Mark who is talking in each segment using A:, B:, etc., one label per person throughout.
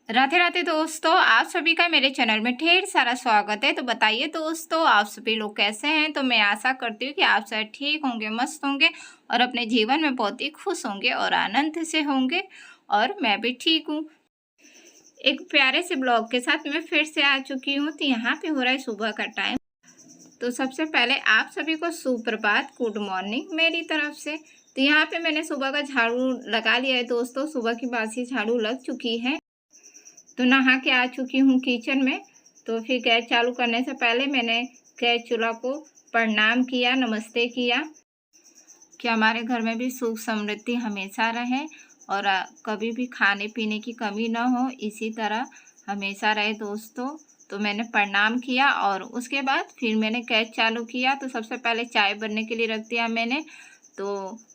A: राधे राधे दोस्तों, आप सभी का मेरे चैनल में ढेर सारा स्वागत है। तो बताइए दोस्तों, आप सभी लोग कैसे हैं। तो मैं आशा करती हूँ कि आप सब ठीक होंगे, मस्त होंगे और अपने जीवन में बहुत ही खुश होंगे और आनंद से होंगे। और मैं भी ठीक हूँ। एक प्यारे से ब्लॉग के साथ मैं फिर से आ चुकी हूँ। तो यहाँ पे हो रहा है सुबह का टाइम। तो सबसे पहले आप सभी को सुप्रभात, गुड मॉर्निंग मेरी तरफ से। तो यहाँ पे मैंने सुबह का झाड़ू लगा लिया है दोस्तों। सुबह की बासी झाड़ू लग चुकी है। तो नहा के आ चुकी हूँ किचन में। तो फिर गैस चालू करने से पहले मैंने गैस चूल्हा को प्रणाम किया, नमस्ते किया कि हमारे घर में भी सुख समृद्धि हमेशा रहे और कभी भी खाने पीने की कमी ना हो, इसी तरह हमेशा रहे दोस्तों। तो मैंने प्रणाम किया और उसके बाद फिर मैंने गैस चालू किया। तो सबसे पहले चाय बनने के लिए रख दिया मैंने। तो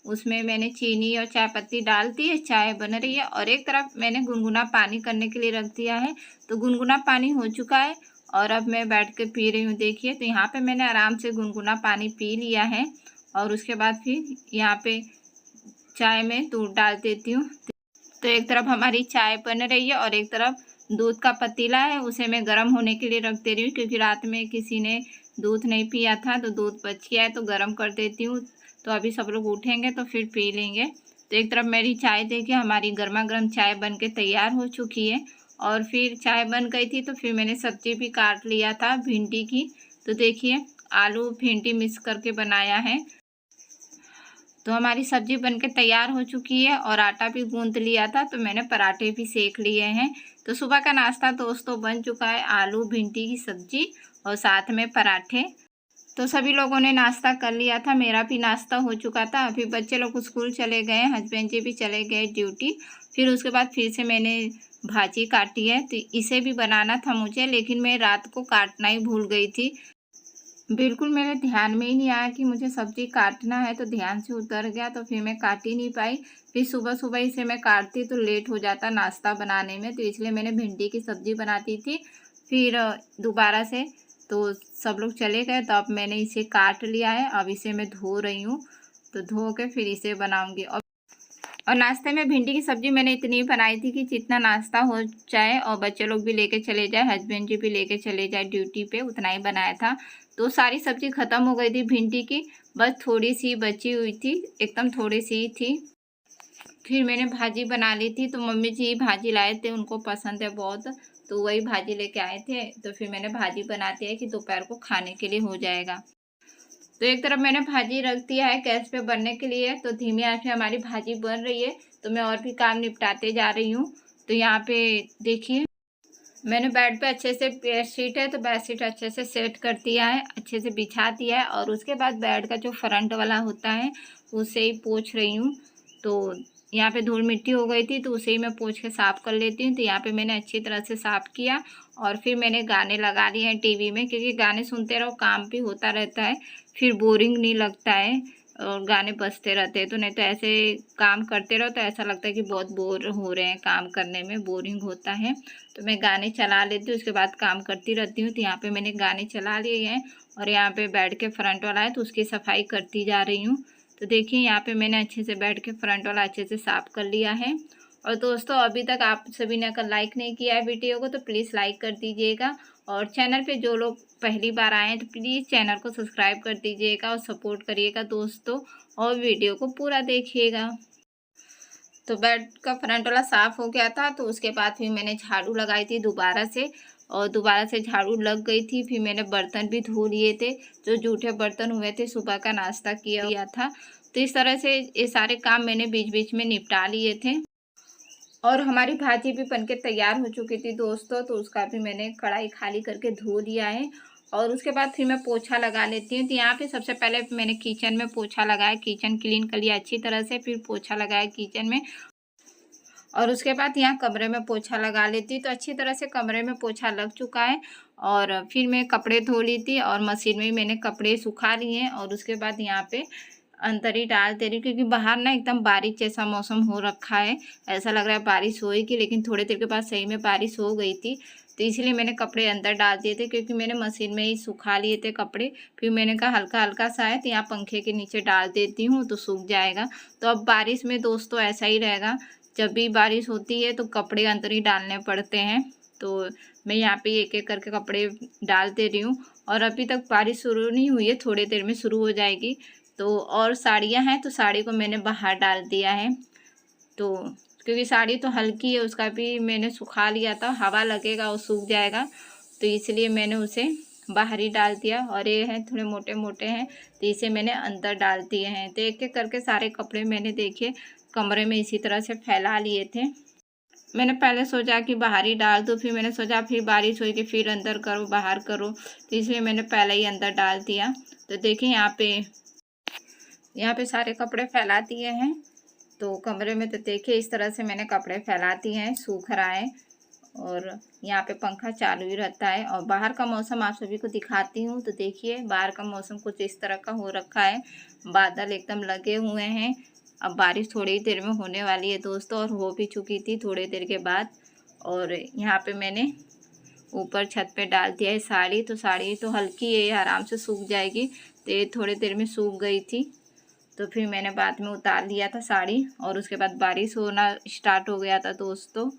A: उसमें मैंने चीनी और चाय पत्ती डाल दी है, चाय बन रही है। और एक तरफ मैंने गुनगुना पानी करने के लिए रख दिया है। तो गुनगुना पानी हो चुका है और अब मैं बैठ के पी रही हूँ। देखिए, तो यहाँ पे मैंने आराम से गुनगुना पानी पी लिया है। और उसके बाद फिर यहाँ पे चाय में दूध डाल देती हूँ। तो एक तरफ हमारी चाय बन रही है और एक तरफ दूध का पतीला है, उसे मैं गर्म होने के लिए रख दे रही हूँ, क्योंकि रात में किसी ने दूध नहीं पिया था तो दूध बच गया है, तो गर्म कर देती हूँ। तो अभी सब लोग उठेंगे तो फिर पी लेंगे। तो एक तरफ मेरी चाय देखिए, हमारी गर्मा गर्म चाय बन के तैयार हो चुकी है। और फिर चाय बन गई थी तो फिर मैंने सब्जी भी काट लिया था भिंडी की। तो देखिए, आलू भिंडी मिक्स करके बनाया है। तो हमारी सब्जी बनके तैयार हो चुकी है और आटा भी गूंद लिया था, तो मैंने पराठे भी सेक लिए हैं। तो सुबह का नाश्ता दोस्तों बन चुका है, आलू भिंडी की सब्जी और साथ में पराठे। तो सभी लोगों ने नाश्ता कर लिया था, मेरा भी नाश्ता हो चुका था। अभी बच्चे लोग स्कूल चले गए, हस्बैंड जी भी चले गए ड्यूटी। फिर उसके बाद फिर से मैंने भाजी काटी है। तो इसे भी बनाना था मुझे, लेकिन मैं रात को काटना ही भूल गई थी। बिल्कुल मेरे ध्यान में ही नहीं आया कि मुझे सब्जी काटना है, तो ध्यान से उतर गया, तो फिर मैं काट ही नहीं पाई। फिर सुबह सुबह इसे मैं काटती तो लेट हो जाता नाश्ता बनाने में, तो इसलिए मैंने भिंडी की सब्जी बनाती थी। फिर दोबारा से तो सब लोग चले गए, तो अब मैंने इसे काट लिया है। अब इसे मैं धो रही हूँ, तो धो के फिर इसे बनाऊँगी। और नाश्ते में भिंडी की सब्जी मैंने इतनी बनाई थी कि जितना नाश्ता हो जाए और बच्चे लोग भी लेके चले जाए, हस्बैंड जी भी लेके चले जाए ड्यूटी पे, उतना ही बनाया था। तो सारी सब्जी ख़त्म हो गई थी भिंडी की, बस थोड़ी सी बची हुई थी, एकदम थोड़ी सी ही थी। फिर मैंने भाजी बना ली थी। तो मम्मी जी भाजी लाए थे, उनको पसंद है बहुत, तो वही भाजी लेके आए थे। तो फिर मैंने भाजी बना दिया कि दोपहर को खाने के लिए हो जाएगा। तो एक तरफ मैंने भाजी रख दिया है गैस पे बनने के लिए। तो धीमी आंच में हमारी भाजी बन रही है। तो मैं और भी काम निपटाते जा रही हूँ। तो यहाँ पे देखिए, मैंने बेड पे अच्छे से, बेडशीट है तो बेडशीट अच्छे से सेट कर दिया है, अच्छे से बिछा दिया है। और उसके बाद बेड का जो फ्रंट वाला होता है उसे ही पोंछ रही हूँ। तो यहाँ पे धूल मिट्टी हो गई थी, तो उसे ही मैं पोंछ के साफ़ कर लेती हूँ। तो यहाँ पे मैंने अच्छी तरह से साफ़ किया और फिर मैंने गाने लगा लिए हैं टीवी में, क्योंकि गाने सुनते रहो, काम भी होता रहता है, फिर बोरिंग नहीं लगता है और गाने बजते रहते हैं। तो नहीं तो ऐसे काम करते रहो तो ऐसा लगता है कि बहुत बोर हो रहे हैं, काम करने में बोरिंग होता है। तो मैं गाने चला लेती हूँ, उसके बाद काम करती रहती हूँ। तो यहाँ पे मैंने गाने चला लिए हैं और यहाँ पे बेड के फ्रंट वाला है तो उसकी सफाई करती जा रही हूँ। तो देखिए, यहाँ पे मैंने अच्छे से बेड के फ्रंट वाला अच्छे से साफ़ कर लिया है। और दोस्तों, अभी तक आप सभी ने अगर लाइक नहीं किया है वीडियो को तो प्लीज़ लाइक कर दीजिएगा। और चैनल पे जो लोग पहली बार आए हैं तो प्लीज़ चैनल को सब्सक्राइब कर दीजिएगा और सपोर्ट करिएगा दोस्तों, और वीडियो को पूरा देखिएगा। तो बेड का फ्रंट वाला साफ़ हो गया था, तो उसके बाद फिर मैंने झाड़ू लगाई थी दोबारा से, और दोबारा से झाड़ू लग गई थी। फिर मैंने बर्तन भी धो लिए थे, जो जूठे बर्तन हुए थे, सुबह का नाश्ता किया था। तो इस तरह से ये सारे काम मैंने बीच बीच में निपटा लिए थे। और हमारी भाजी भी बनके तैयार हो चुकी थी दोस्तों, तो उसका भी मैंने कढ़ाई खाली करके धो लिया है। और उसके बाद फिर मैं पोछा लगा लेती हूँ। तो यहाँ पे सबसे पहले मैंने किचन में पोछा लगाया, किचन क्लीन कर लिया अच्छी तरह से, फिर पोछा लगाया किचन में। और उसके बाद यहाँ कमरे में पोछा लगा लेती। तो अच्छी तरह से कमरे में पोछा लग चुका है। और फिर मैं कपड़े धो ली थी और मशीन में ही मैंने कपड़े सुखा लिए हैं। और उसके बाद यहाँ पे अंदर ही डाल दे रही, क्योंकि बाहर ना एकदम बारिश जैसा मौसम हो रखा है, ऐसा लग रहा है बारिश होएगी, लेकिन थोड़ी देर के बाद सही में बारिश हो गई थी। तो इसलिए मैंने कपड़े अंदर डाल दिए थे, क्योंकि मैंने मशीन में ही सुखा लिए थे कपड़े। फिर मैंने कहा हल्का हल्का सा है तो यहाँ पंखे के नीचे डाल देती हूँ तो सूख जाएगा। तो अब बारिश में दोस्तों ऐसा ही रहेगा, जब भी बारिश होती है तो कपड़े अंदर ही डालने पड़ते हैं। तो मैं यहाँ पे एक एक करके कपड़े डाल दे रही हूँ और अभी तक बारिश शुरू नहीं हुई है, थोड़ी देर में शुरू हो जाएगी। तो और साड़ियाँ हैं तो साड़ी को मैंने बाहर डाल दिया है, तो क्योंकि साड़ी तो हल्की है, उसका भी मैंने सुखा लिया था, हवा लगेगा और सूख जाएगा, तो इसलिए मैंने उसे बाहर ही डाल दिया। और ये हैं थोड़े मोटे मोटे हैं तो इसे मैंने अंदर डाल दिए हैं। तो एक एक करके सारे कपड़े मैंने देखिए कमरे में इसी तरह से फैला लिए थे। मैंने पहले सोचा कि बाहर ही डाल दूँ, फिर मैंने सोचा फिर बारिश होगी फिर अंदर करो बाहर करो, तो इसलिए मैंने पहले ही अंदर डाल दिया। तो देखिए यहाँ पे सारे कपड़े फैला दिए हैं तो कमरे में। तो देखिए इस तरह से मैंने कपड़े फैला दिए हैं, सूख रहा है और यहाँ पे पंखा चालू ही रहता है। और बाहर का मौसम आप सभी को दिखाती हूँ। तो देखिए बाहर का मौसम कुछ इस तरह का हो रखा है, बादल एकदम लगे हुए हैं। अब बारिश थोड़ी ही देर में होने वाली है दोस्तों, और हो भी चुकी थी थोड़ी देर के बाद। और यहाँ पे मैंने ऊपर छत पे डाल दिया है साड़ी। तो साड़ी तो हल्की है, आराम से सूख जाएगी। तो ये थोड़ी देर में सूख गई थी, तो फिर मैंने बाद में उतार लिया था साड़ी। और उसके बाद बारिश होना स्टार्ट हो गया था दोस्तों।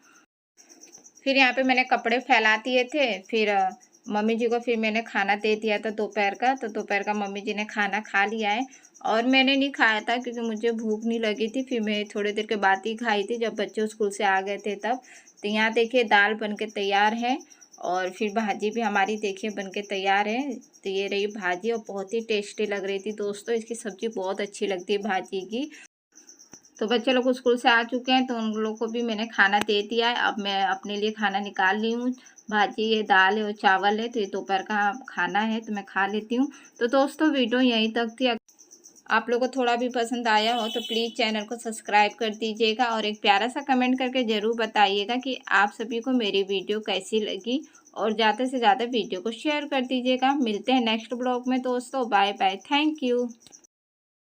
A: फिर यहाँ पे मैंने कपड़े फैला दिए थे। फिर मम्मी जी को फिर मैंने खाना दे दिया था दोपहर का। तो दोपहर का मम्मी जी ने खाना खा लिया है और मैंने नहीं खाया था क्योंकि मुझे भूख नहीं लगी थी। फिर मैं थोड़ी देर के बाद ही खाई थी जब बच्चे स्कूल से आ गए थे तब। तो यहाँ देखिए दाल बन के तैयार है और फिर भाजी भी हमारी देखिए बन के तैयार है। तो ये रही भाजी और बहुत ही टेस्टी लग रही थी दोस्तों, इसकी सब्ज़ी बहुत अच्छी लगती है भाजी की। तो बच्चे लोग स्कूल से आ चुके हैं तो उन लोग को भी मैंने खाना दे दिया है। अब मैं अपने लिए खाना निकाल ली हूँ। भाजी है, दाल है और चावल है, तो ये दोपहर का खाना है तो मैं खा लेती हूँ। तो दोस्तों वीडियो यहीं तक थी। आप लोगों को थोड़ा भी पसंद आया हो तो प्लीज़ चैनल को सब्सक्राइब कर दीजिएगा और एक प्यारा सा कमेंट करके ज़रूर बताइएगा कि आप सभी को मेरी वीडियो कैसी लगी। और ज़्यादा से ज़्यादा वीडियो को शेयर कर दीजिएगा। मिलते हैं नेक्स्ट ब्लॉग में दोस्तों। Bye bye, thank you.